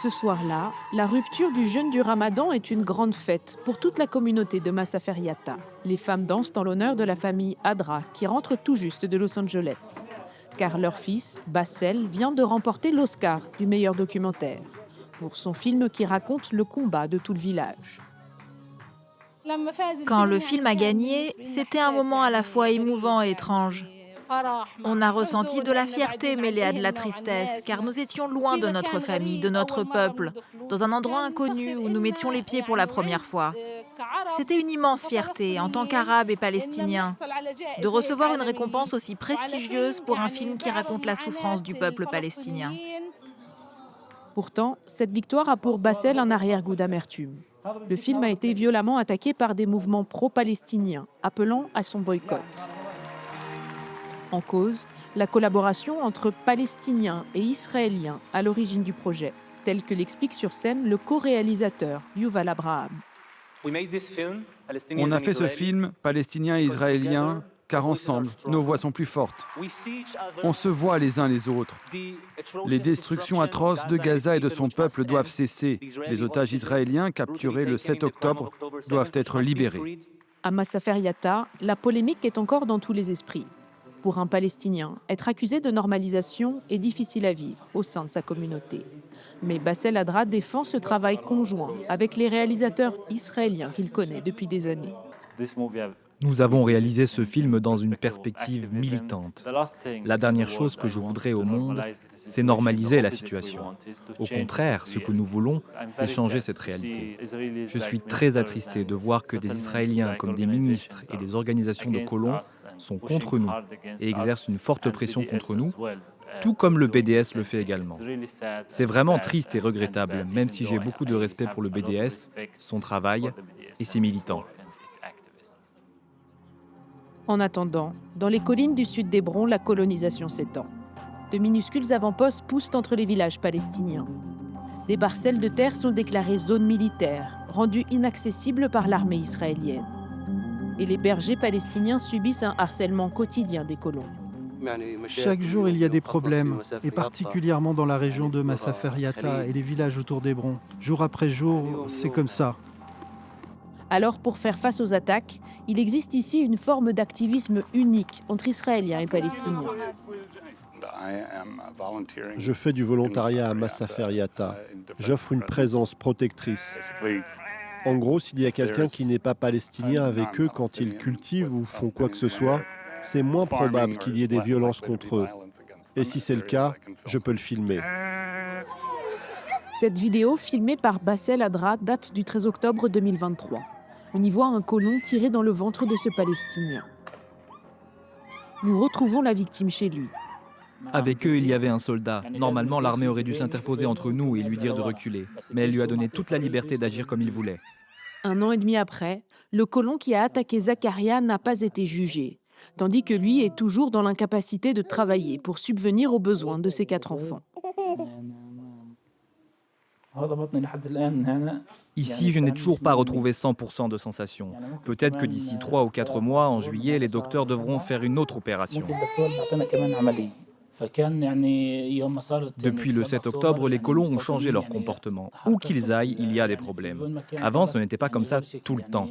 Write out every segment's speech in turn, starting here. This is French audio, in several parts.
Ce soir-là, la rupture du jeûne du Ramadan est une grande fête pour toute la communauté de Masafer Yatta. Les femmes dansent en l'honneur de la famille Adra, qui rentre tout juste de Los Angeles. Car leur fils, Bassel, vient de remporter l'Oscar du meilleur documentaire pour son film qui raconte le combat de tout le village. Quand le film a gagné, c'était un moment à la fois émouvant et étrange. On a ressenti de la fierté mêlée à de la tristesse, car nous étions loin de notre famille, de notre peuple, dans un endroit inconnu où nous mettions les pieds pour la première fois. C'était une immense fierté, en tant qu'Arabes et Palestiniens, de recevoir une récompense aussi prestigieuse pour un film qui raconte la souffrance du peuple palestinien. Pourtant, cette victoire a pour Bassel un arrière-goût d'amertume. Le film a été violemment attaqué par des mouvements pro-palestiniens, appelant à son boycott. En cause, la collaboration entre Palestiniens et Israéliens à l'origine du projet, tel que l'explique sur scène le co-réalisateur Yuval Abraham. On a fait ce film, Palestiniens et Israéliens, car ensemble, nos voix sont plus fortes. On se voit les uns les autres. Les destructions atroces de Gaza et de son peuple doivent cesser. Les otages israéliens capturés le 7 octobre doivent être libérés. À Masafer Yatta, la polémique est encore dans tous les esprits. Pour un Palestinien, être accusé de normalisation est difficile à vivre au sein de sa communauté. Mais Bassel Adra défend ce travail conjoint avec les réalisateurs israéliens qu'il connaît depuis des années. Nous avons réalisé ce film dans une perspective militante. La dernière chose que je voudrais au monde, c'est normaliser la situation. Au contraire, ce que nous voulons, c'est changer cette réalité. Je suis très attristé de voir que des Israéliens comme des ministres et des organisations de colons sont contre nous et exercent une forte pression contre nous, tout comme le BDS le fait également. C'est vraiment triste et regrettable, même si j'ai beaucoup de respect pour le BDS, son travail et ses militants. En attendant, dans les collines du sud d'Hébron, la colonisation s'étend. De minuscules avant-postes poussent entre les villages palestiniens. Des parcelles de terre sont déclarées zones militaires, rendues inaccessibles par l'armée israélienne. Et les bergers palestiniens subissent un harcèlement quotidien des colons. Chaque jour, il y a des problèmes, et particulièrement dans la région de Masafer Yatta et les villages autour d'Hébron. Jour après jour, c'est comme ça. Alors, pour faire face aux attaques, il existe ici une forme d'activisme unique entre Israéliens et Palestiniens. Je fais du volontariat à Masafer Yatta. J'offre une présence protectrice. En gros, s'il y a quelqu'un qui n'est pas palestinien avec eux quand ils cultivent ou font quoi que ce soit, c'est moins probable qu'il y ait des violences contre eux. Et si c'est le cas, je peux le filmer. Cette vidéo, filmée par Bassel Adra, date du 13 octobre 2023. On y voit un colon tiré dans le ventre de ce Palestinien. Nous retrouvons la victime chez lui. Avec eux, il y avait un soldat. Normalement, l'armée aurait dû s'interposer entre nous et lui dire de reculer. Mais elle lui a donné toute la liberté d'agir comme il voulait. 1 an et demi après, le colon qui a attaqué Zakaria n'a pas été jugé, tandis que lui est toujours dans l'incapacité de travailler pour subvenir aux besoins de ses 4 enfants. Ici, je n'ai toujours pas retrouvé 100% de sensation. Peut-être que d'ici 3 ou 4 mois, en juillet, les docteurs devront faire une autre opération. Depuis le 7 octobre, les colons ont changé leur comportement. Où qu'ils aillent, il y a des problèmes. Avant, ce n'était pas comme ça tout le temps.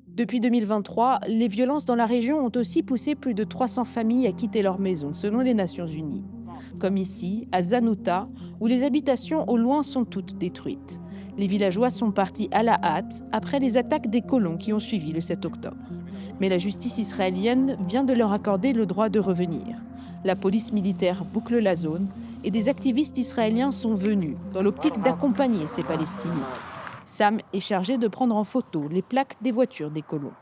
Depuis 2023, les violences dans la région ont aussi poussé plus de 300 familles à quitter leur maison, selon les Nations Unies. Comme ici, à Zanouta, où les habitations au loin sont toutes détruites. Les villageois sont partis à la hâte après les attaques des colons qui ont suivi le 7 octobre. Mais la justice israélienne vient de leur accorder le droit de revenir. La police militaire boucle la zone et des activistes israéliens sont venus dans l'optique d'accompagner ces Palestiniens. Sam est chargé de prendre en photo les plaques des voitures des colons.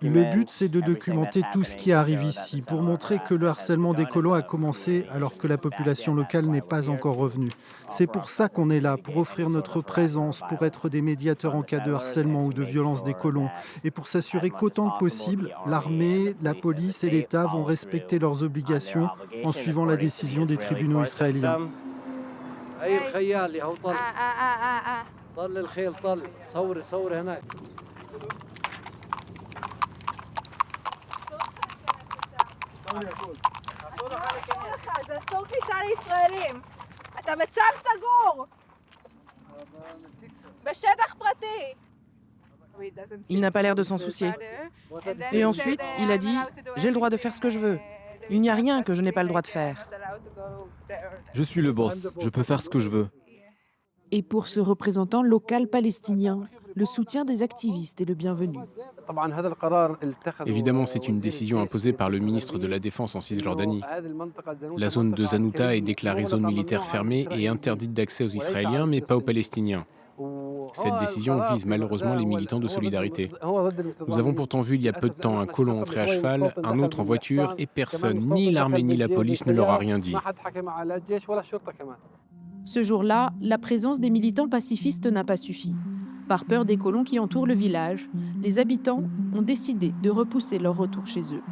Le but, c'est de documenter tout ce qui arrive ici, pour montrer que le harcèlement des colons a commencé alors que la population locale n'est pas encore revenue. C'est pour ça qu'on est là, pour offrir notre présence, pour être des médiateurs en cas de harcèlement ou de violence des colons, et pour s'assurer qu'autant que possible, l'armée, la police et l'État vont respecter leurs obligations en suivant la décision des tribunaux israéliens. Il n'a pas l'air de s'en soucier. Et ensuite, il a dit « J'ai le droit de faire ce que je veux. Il n'y a rien que je n'ai pas le droit de faire. » Je suis le boss, je peux faire ce que je veux. Et pour ce représentant local palestinien, le soutien des activistes est le bienvenu. Évidemment, c'est une décision imposée par le ministre de la Défense en Cisjordanie. La zone de Zanouta est déclarée zone militaire fermée et interdite d'accès aux Israéliens, mais pas aux Palestiniens. Cette décision vise malheureusement les militants de solidarité. Nous avons pourtant vu il y a peu de temps un colon entrer à cheval, un autre en voiture, et personne, ni l'armée ni la police, ne leur a rien dit. Ce jour-là, la présence des militants pacifistes n'a pas suffi. Par peur des colons qui entourent le village, les habitants ont décidé de repousser leur retour chez eux.